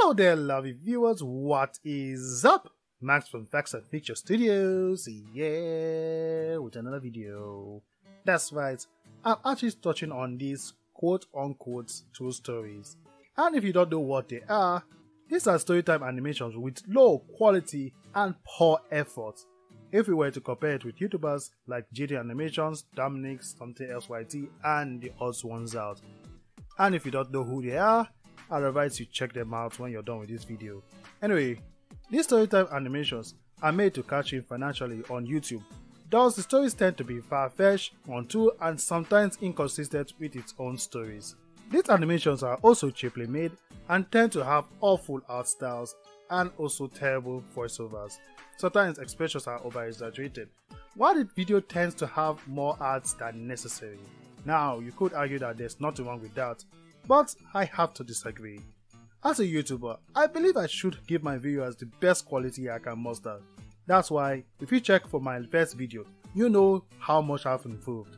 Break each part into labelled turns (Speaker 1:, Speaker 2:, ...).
Speaker 1: Hello there, lovely viewers. What is up? Max from Facts and Picture Studios, yeah, with another video. That's right, I'm actually touching on these quote-unquote true stories. And if you don't know what they are, these are storytime animations with low quality and poor effort. If we were to compare it with YouTubers like JD Animations, Dominic, Something Else YT, and the odds ones out. And if you don't know who they are, I'd advise you check them out when you're done with this video. Anyway, these storytime animations are made to catch in financially on YouTube. Thus, the stories tend to be far-fetched, untrue, and sometimes inconsistent with its own stories. These animations are also cheaply made and tend to have awful art styles and also terrible voiceovers. Sometimes expressions are over-exaggerated, while the video tends to have more ads than necessary. Now, you could argue that there's nothing wrong with that, but I have to disagree. As a YouTuber, I believe I should give my viewers the best quality I can muster. That's why, if you check for my first video, you know how much I've improved.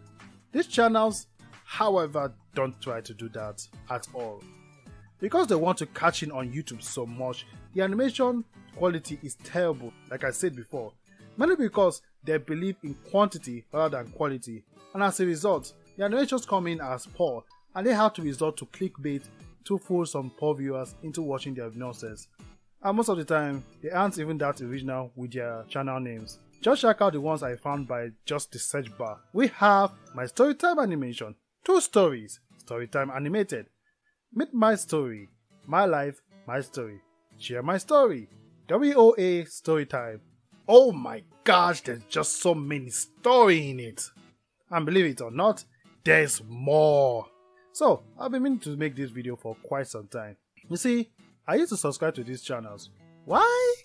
Speaker 1: These channels, however, don't try to do that at all. Because they want to catch in on YouTube so much, the animation quality is terrible, like I said before, mainly because they believe in quantity rather than quality, and as a result, the animations come in as poor, and they have to resort to clickbait to fool some poor viewers into watching their nonsense. And most of the time, they aren't even that original with their channel names. Just check out the ones I found by just the search bar. We have my Storytime animation, 2 stories, Storytime animated, Meet My Story, My Life, My Story, Share My Story, WOA Storytime. Oh my gosh, there's just so many stories in it. And believe it or not, there's more. So, I've been meaning to make this video for quite some time. You see, I used to subscribe to these channels. Why?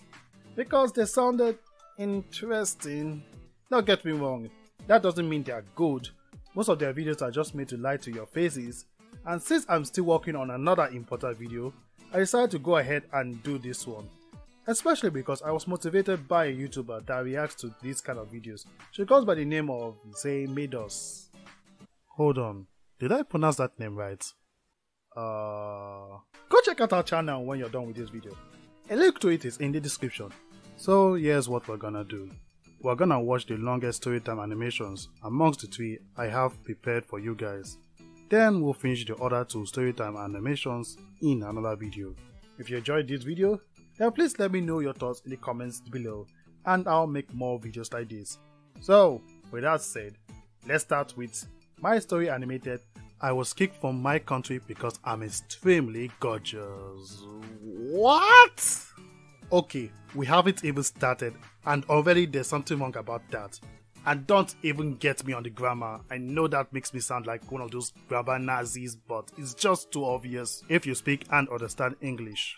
Speaker 1: Because they sounded interesting. Don't get me wrong, that doesn't mean they are good. Most of their videos are just made to lie to your faces. And since I'm still working on another important video, I decided to go ahead and do this one. Especially because I was motivated by a YouTuber that reacts to these kind of videos. She goes by the name of, say, Mados. Hold on. Did I pronounce that name right? Go check out our channel when you're done with this video. A link to it is in the description. So here's what we're gonna do. We're gonna watch the longest storytime animations amongst the 3 I have prepared for you guys. Then we'll finish the other 2 storytime animations in another video. If you enjoyed this video, then please let me know your thoughts in the comments below and I'll make more videos like this. So with that said, let's start with my story animated. I was kicked from my country because I'm extremely gorgeous. What? Okay, we haven't even started and already there's something wrong about that. And don't even get me on the grammar. I know that makes me sound like one of those grammar Nazis, but it's just too obvious if you speak and understand English.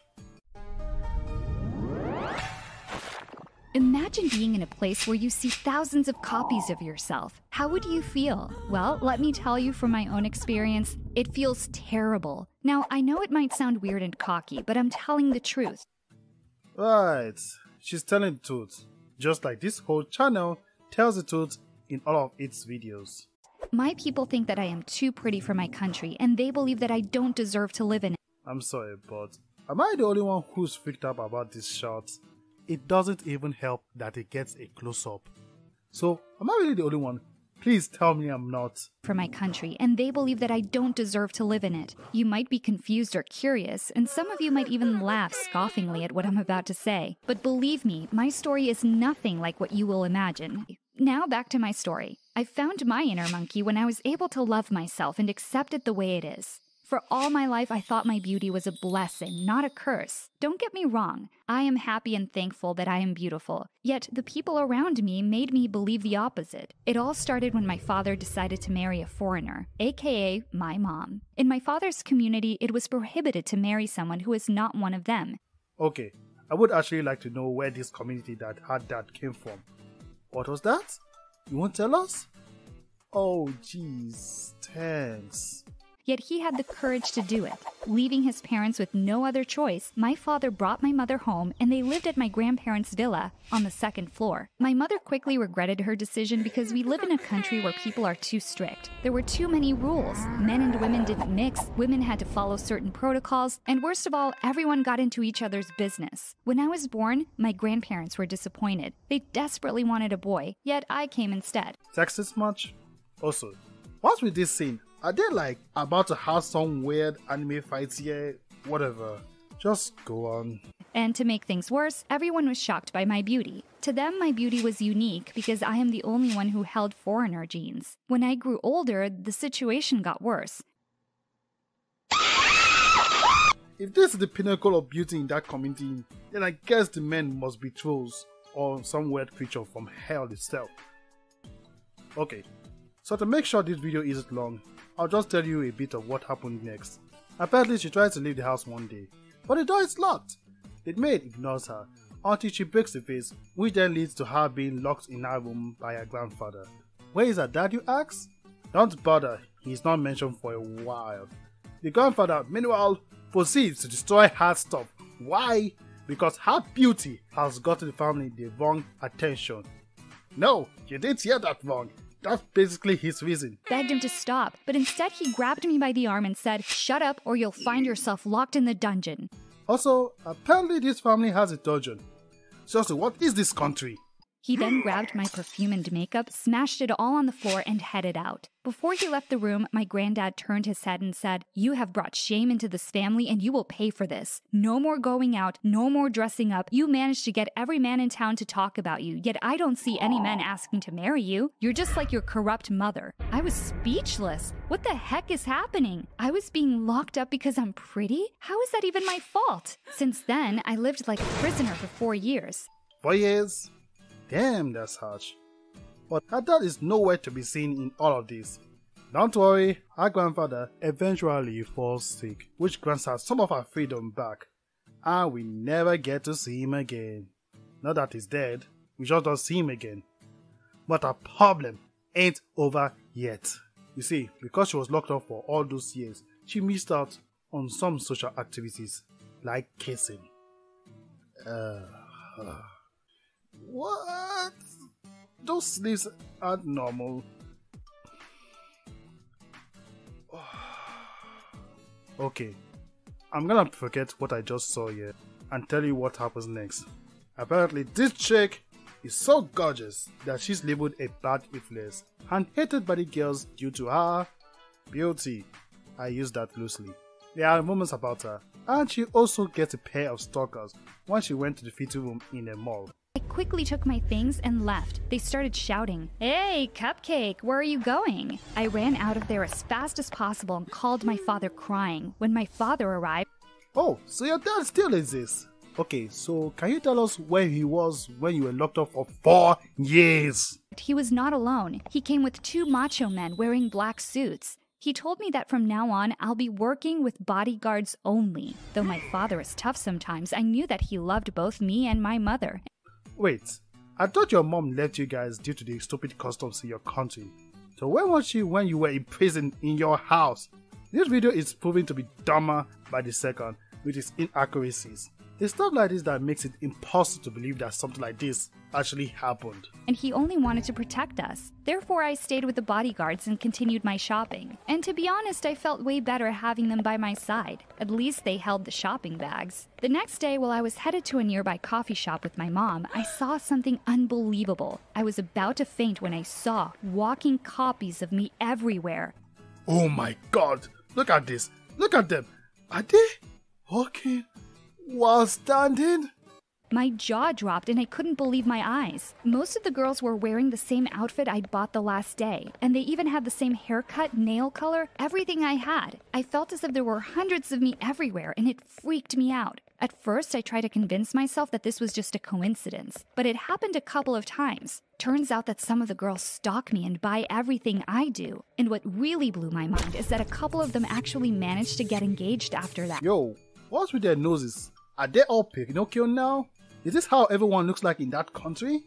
Speaker 2: Imagine being in a place where you see thousands of copies of yourself. How would you feel? Well, let me tell you from my own experience, it feels terrible. Now, I know it might sound weird and cocky, but I'm telling the truth.
Speaker 1: Right, she's telling the truth. Just like this whole channel tells the truth in all of its videos.
Speaker 2: My people think that I am too pretty for my country, and they believe that I don't deserve to live in it.
Speaker 1: I'm sorry, but am I the only one who's freaked out about this shot? It doesn't even help that it gets a close-up. So, am I really the only one? Please tell me I'm not.
Speaker 2: For my country, and they believe that I don't deserve to live in it. You might be confused or curious, and some of you might even laugh scoffingly at what I'm about to say. But believe me, my story is nothing like what you will imagine. Now back to my story. I found my inner monkey when I was able to love myself and accept it the way it is. For all my life, I thought my beauty was a blessing, not a curse. Don't get me wrong. I am happy and thankful that I am beautiful. Yet, the people around me made me believe the opposite. It all started when my father decided to marry a foreigner, aka my mom. In my father's community, it was prohibited to marry someone who is not one of them.
Speaker 1: Okay, I would actually like to know where this community that had that came from. What was that? You won't tell us? Oh jeez, thanks.
Speaker 2: yet he had the courage to do it. Leaving his parents with no other choice, my father brought my mother home and they lived at my grandparents' villa on the second floor. My mother quickly regretted her decision because we live in a country where people are too strict. There were too many rules. Men and women didn't mix, women had to follow certain protocols, and worst of all, everyone got into each other's business. When I was born, my grandparents were disappointed. They desperately wanted a boy, yet I came instead.
Speaker 1: Sexist much? Also, what's with this scene? Are they like about to have some weird anime fights here? Whatever. Just go on.
Speaker 2: And to make things worse, everyone was shocked by my beauty. To them, my beauty was unique because I am the only one who held foreigner genes. When I grew older, the situation got worse.
Speaker 1: If this is the pinnacle of beauty in that community, then I guess the men must be trolls or some weird creature from hell itself. Okay, so to make sure this video isn't long, I'll just tell you a bit of what happened next. Apparently she tries to leave the house one day, but the door is locked. The maid ignores her until she breaks the vase, which then leads to her being locked in her room by her grandfather. Where is her dad, you ask? Don't bother, he's not mentioned for a while. The grandfather, meanwhile, proceeds to destroy her stuff. Why? Because her beauty has gotten the family the wrong attention. No, you didn't hear that wrong. That's basically his reason.
Speaker 2: Begged him to stop, but instead he grabbed me by the arm and said, "Shut up or you'll find yourself locked in the dungeon."
Speaker 1: Also, apparently this family has a dungeon. Seriously, what is this country?
Speaker 2: He then grabbed my perfume and makeup, smashed it all on the floor, and headed out. Before he left the room, my granddad turned his head and said, "You have brought shame into this family and you will pay for this. No more going out, no more dressing up. You managed to get every man in town to talk about you, yet I don't see any men asking to marry you. You're just like your corrupt mother." I was speechless. What the heck is happening? I was being locked up because I'm pretty? How is that even my fault? Since then, I lived like a prisoner for 4 years.
Speaker 1: 4 years? Damn, that's harsh. But her dad is nowhere to be seen in all of this. Don't worry, her grandfather eventually falls sick, which grants her some of her freedom back. And we never get to see him again. Not that he's dead, we just don't see him again. But her problem ain't over yet. You see, because she was locked up for all those years, she missed out on some social activities, like kissing. What? Those sleeves aren't normal. Okay, I'm gonna forget what I just saw here and tell you what happens next. Apparently this chick is so gorgeous that she's labeled a bad influence and hated by the girls due to her beauty. I use that loosely. There are rumors about her, and she also gets a pair of stalkers when she went to the fitting room in a mall.
Speaker 2: I quickly took my things and left. They started shouting, "Hey, Cupcake, where are you going?" I ran out of there as fast as possible and called my father crying. When my father arrived,
Speaker 1: "Oh, so your dad still exists? Okay, so can you tell us where he was when you were locked up for 4 years?
Speaker 2: He was not alone. He came with 2 macho men wearing black suits. He told me that from now on, I'll be working with bodyguards only. Though my father is tough sometimes, I knew that he loved both me and my mother.
Speaker 1: Wait, I thought your mom left you guys due to the stupid customs in your country. So where was she when you were in prison in your house? This video is proving to be dumber by the second with its inaccuracies. It's stuff like this that makes it impossible to believe that something like this actually happened.
Speaker 2: And he only wanted to protect us. Therefore, I stayed with the bodyguards and continued my shopping. And to be honest, I felt way better having them by my side. At least they held the shopping bags. The next day, while I was headed to a nearby coffee shop with my mom, I saw something unbelievable. I was about to faint when I saw walking copies of me everywhere.
Speaker 1: Oh my god, look at this. Look at them. Are they walking while standing?
Speaker 2: My jaw dropped and I couldn't believe my eyes. Most of the girls were wearing the same outfit I'd bought the last day, and they even had the same haircut, nail color, everything I had. I felt as if there were hundreds of me everywhere, and it freaked me out. At first, I tried to convince myself that this was just a coincidence, but it happened a couple of times. Turns out that some of the girls stalk me and buy everything I do. And what really blew my mind is that a couple of them actually managed to get engaged after that.
Speaker 1: Yo, what's with their noses? Are they all Pinocchio now? Is this how everyone looks like in that country?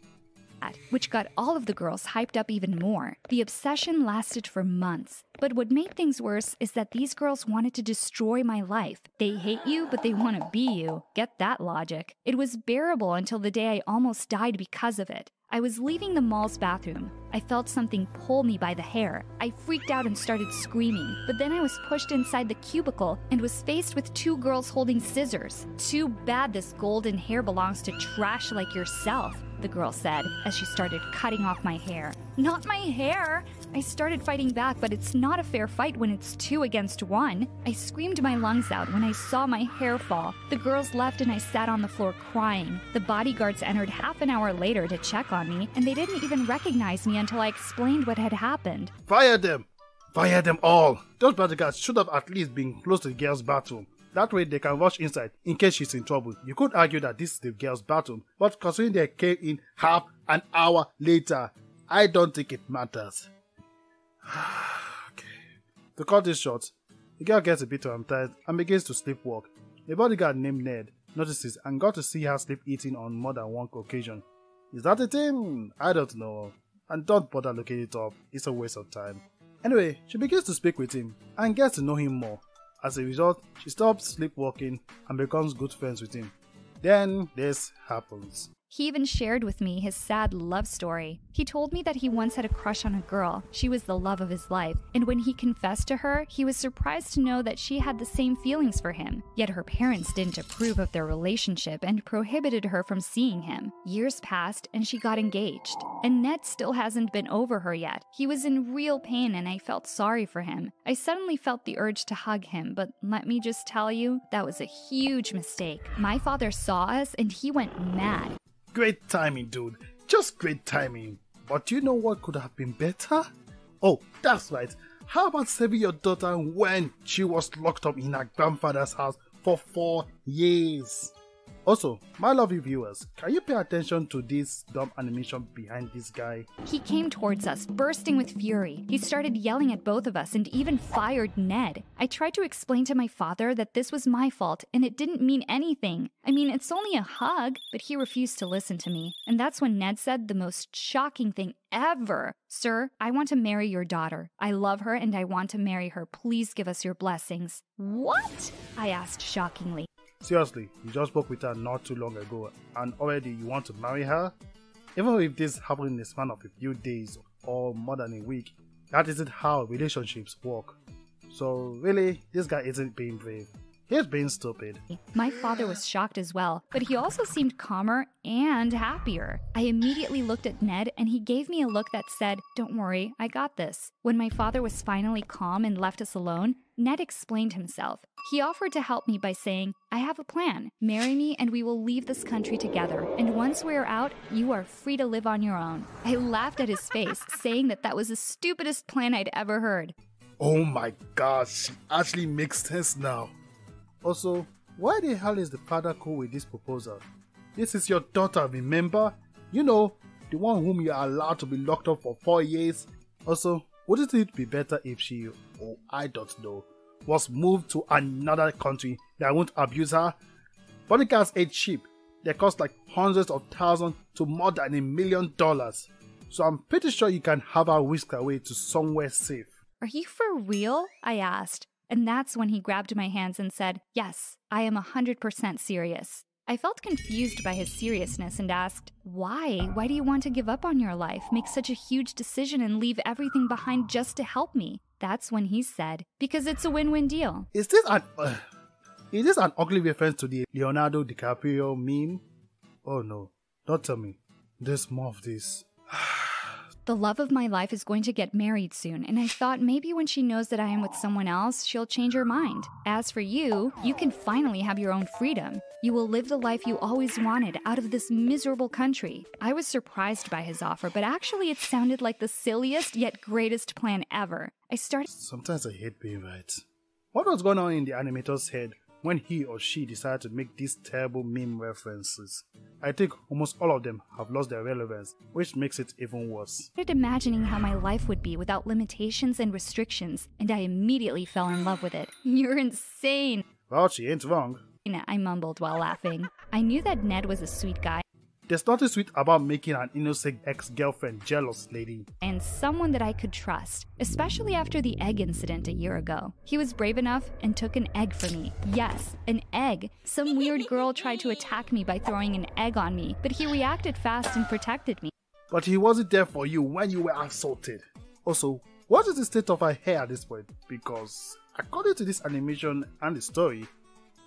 Speaker 2: which got all of the girls hyped up even more. The obsession lasted for months. But what made things worse is that these girls wanted to destroy my life. They hate you, but they want to be you. Get that logic. It was bearable until the day I almost died because of it. I was leaving the mall's bathroom. I felt something pull me by the hair. I freaked out and started screaming, but then I was pushed inside the cubicle and was faced with two girls holding scissors. "Too bad this golden hair belongs to trash like yourself," the girl said as she started cutting off my hair. "Not my hair!" I started fighting back, but it's not a fair fight when it's 2 against 1. I screamed my lungs out when I saw my hair fall. The girls left and I sat on the floor crying. The bodyguards entered half an hour later to check on me, and they didn't even recognize me until I explained what had happened.
Speaker 1: Fire them! Fire them all! Those bodyguards should have at least been close to the girl's bathroom. That way they can rush inside in case she's in trouble. You could argue that this is the girl's bathroom, but considering they came in half an hour later, I don't think it matters. Okay. To cut this short, the girl gets a bit traumatized and begins to sleepwalk. A bodyguard named Ned notices and got to see her sleep eating on more than one occasion. Is that a thing? I don't know. And don't bother looking it up, it's a waste of time. Anyway, she begins to speak with him and gets to know him more. As a result, she stops sleepwalking and becomes good friends with him. Then this happens.
Speaker 2: He even shared with me his sad love story. He told me that he once had a crush on a girl. She was the love of his life. And when he confessed to her, he was surprised to know that she had the same feelings for him. Yet her parents didn't approve of their relationship and prohibited her from seeing him. Years passed and she got engaged. And Ned still hasn't been over her yet. He was in real pain and I felt sorry for him. I suddenly felt the urge to hug him, but let me just tell you, that was a huge mistake. My father saw us and he went mad.
Speaker 1: Great timing, dude. Just great timing. But you know what could have been better? Oh, that's right. How about saving your daughter when she was locked up in her grandfather's house for 4 years? Also, my lovely viewers, can you pay attention to this dumb animation behind this guy?
Speaker 2: He came towards us, bursting with fury. He started yelling at both of us and even fired Ned. I tried to explain to my father that this was my fault and it didn't mean anything. I mean, it's only a hug, but he refused to listen to me. And that's when Ned said the most shocking thing ever. "Sir, I want to marry your daughter. I love her and I want to marry her. Please give us your blessings." "What?" I asked shockingly.
Speaker 1: Seriously, you just spoke with her not too long ago and already you want to marry her? Even if this happened in the span of a few days or more than a week, that isn't how relationships work. So really, this guy isn't being brave. He's being stupid.
Speaker 2: My father was shocked as well, but he also seemed calmer and happier. I immediately looked at Ned and he gave me a look that said, "Don't worry, I got this." When my father was finally calm and left us alone, Ned explained himself. He offered to help me by saying, "I have a plan. Marry me and we will leave this country together. And once we are out, you are free to live on your own." I laughed at his face, saying that was the stupidest plan I'd ever heard.
Speaker 1: Oh my gosh, it actually makes sense now. Also, why the hell is the father cool with this proposal? This is your daughter, remember? You know, the one whom you are allowed to be locked up for 4 years. Also, wouldn't it be better if she, or I don't know, was moved to another country that won't abuse her? Bodyguards ain't cheap. They cost like hundreds of thousands to more than $1 million. So I'm pretty sure you can have her whisked away to somewhere safe.
Speaker 2: "Are you for real?" I asked. And that's when he grabbed my hands and said, "Yes, I am 100% serious." I felt confused by his seriousness and asked, "Why? Why do you want to give up on your life, make such a huge decision and leave everything behind just to help me?" That's when he said, "Because it's a win-win deal."
Speaker 1: Is this an ugly reference to the Leonardo DiCaprio meme? Oh no, don't tell me. There's more of this.
Speaker 2: The love of my life is going to get married soon, and I thought maybe when she knows that I am with someone else, she'll change her mind. As for you, you can finally have your own freedom. You will live the life you always wanted out of this miserable country. I was surprised by his offer, but actually it sounded like the silliest yet greatest plan ever.
Speaker 1: Sometimes I hate being right. What was going on in the animator's head when he or she decided to make these terrible meme references? I think almost all of them have lost their relevance, which makes it even worse.
Speaker 2: I started imagining how my life would be without limitations and restrictions, and I immediately fell in love with it. "You're insane."
Speaker 1: Well, she ain't wrong.
Speaker 2: I mumbled while laughing. I knew that Ned was a sweet guy.
Speaker 1: There's nothing sweet about making an innocent ex-girlfriend jealous, lady.
Speaker 2: And someone that I could trust, especially after the egg incident a year ago. He was brave enough and took an egg for me. Yes, an egg. Some weird girl tried to attack me by throwing an egg on me, but he reacted fast and protected me.
Speaker 1: But he wasn't there for you when you were assaulted. Also, what is the state of her hair at this point? Because according to this animation and the story,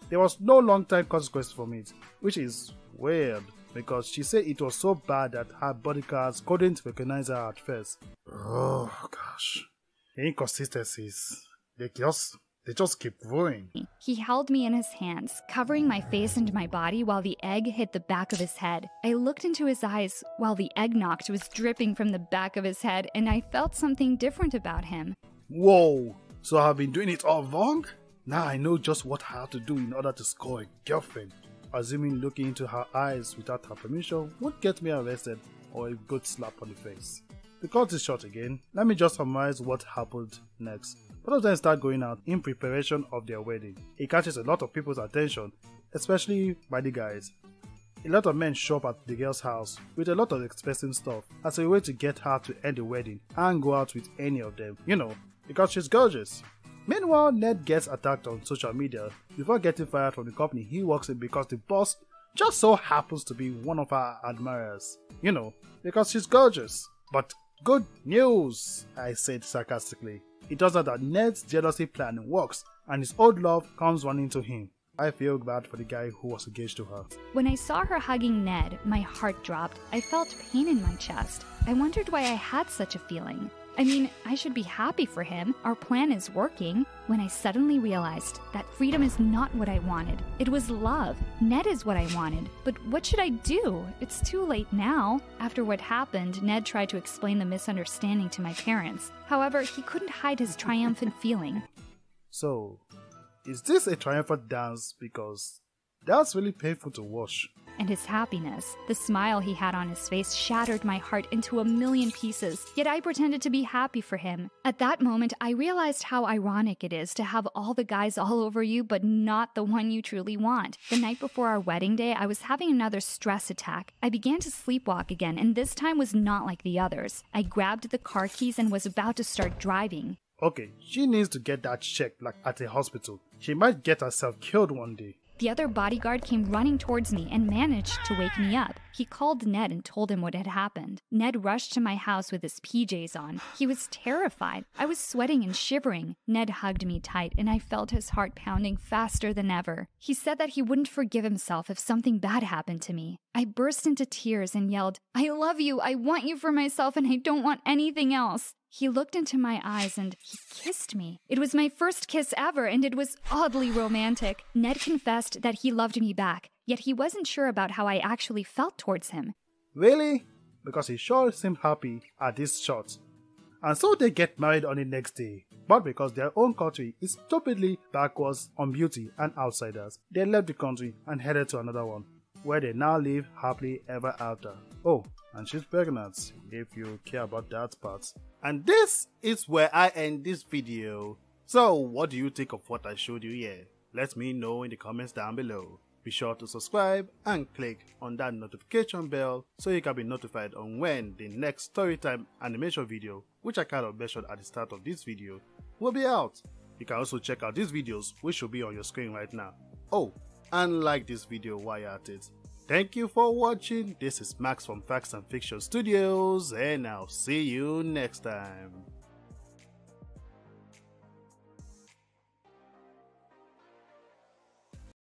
Speaker 1: there was no long-time consequence from it, which is weird because she said it was so bad that her bodyguards couldn't recognize her at first. Oh gosh. The inconsistencies, they just keep growing.
Speaker 2: He held me in his hands, covering my face and my body while the egg hit the back of his head. I looked into his eyes while the eggnog was dripping from the back of his head, and I felt something different about him.
Speaker 1: Whoa, so I've been doing it all wrong? Now I know just what I have to do in order to score a girlfriend. Assuming looking into her eyes without her permission would get me arrested or a good slap on the face. The cut is short again. Let me just summarize what happened next. Both of them start going out in preparation of their wedding. It catches a lot of people's attention, especially by the guys. A lot of men show up at the girl's house with a lot of expensive stuff as a way to get her to end the wedding and go out with any of them, because she's gorgeous. Meanwhile, Ned gets attacked on social media before getting fired from the company he works in because the boss just so happens to be one of her admirers. Because she's gorgeous. But good news, I said sarcastically. It turns out that Ned's jealousy plan works and his old love comes running to him. I feel bad for the guy who was engaged to her.
Speaker 2: When I saw her hugging Ned, my heart dropped. I felt pain in my chest. I wondered why I had such a feeling. I mean, I should be happy for him. Our plan is working. When I suddenly realized that freedom is not what I wanted. It was love. Ned is what I wanted. But what should I do? It's too late now. After what happened, Ned tried to explain the misunderstanding to my parents. However, he couldn't hide his triumphant feeling.
Speaker 1: So, is this a triumphant dance? Because that's really painful to watch.
Speaker 2: And his happiness, the smile he had on his face shattered my heart into a million pieces, yet I pretended to be happy for him. At that moment, I realized how ironic it is to have all the guys all over you, but not the one you truly want. The night before our wedding day, I was having another stress attack. I began to sleepwalk again, and this time was not like the others. I grabbed the car keys and was about to start driving.
Speaker 1: Okay, she needs to get that checked like at a hospital. She might get herself killed one day.
Speaker 2: The other bodyguard came running towards me and managed to wake me up. He called Ned and told him what had happened. Ned rushed to my house with his PJs on. He was terrified. I was sweating and shivering. Ned hugged me tight, and I felt his heart pounding faster than ever. He said that he wouldn't forgive himself if something bad happened to me. I burst into tears and yelled, "I love you, I want you for myself, and I don't want anything else." He looked into my eyes and he kissed me. It was my first kiss ever, and it was oddly romantic. Ned confessed that he loved me back, yet he wasn't sure about how I actually felt towards him.
Speaker 1: Really? Because he sure seemed happy at this shot. And so they get married on the next day. But because their own country is stupidly backwards on beauty and outsiders, they left the country and headed to another one, where they now live happily ever after. Oh, and she's pregnant, if you care about that part. And this is where I end this video. So what do you think of what I showed you here? Let me know in the comments down below. Be sure to subscribe and click on that notification bell so you can be notified on when the next Storytime animation video, which I kind of mentioned at the start of this video, will be out. You can also check out these videos which will be on your screen right now. Oh, and like this video while you're at it. Thank you for watching. This is Max from Facts and Fiction Studios, and I'll see you next time.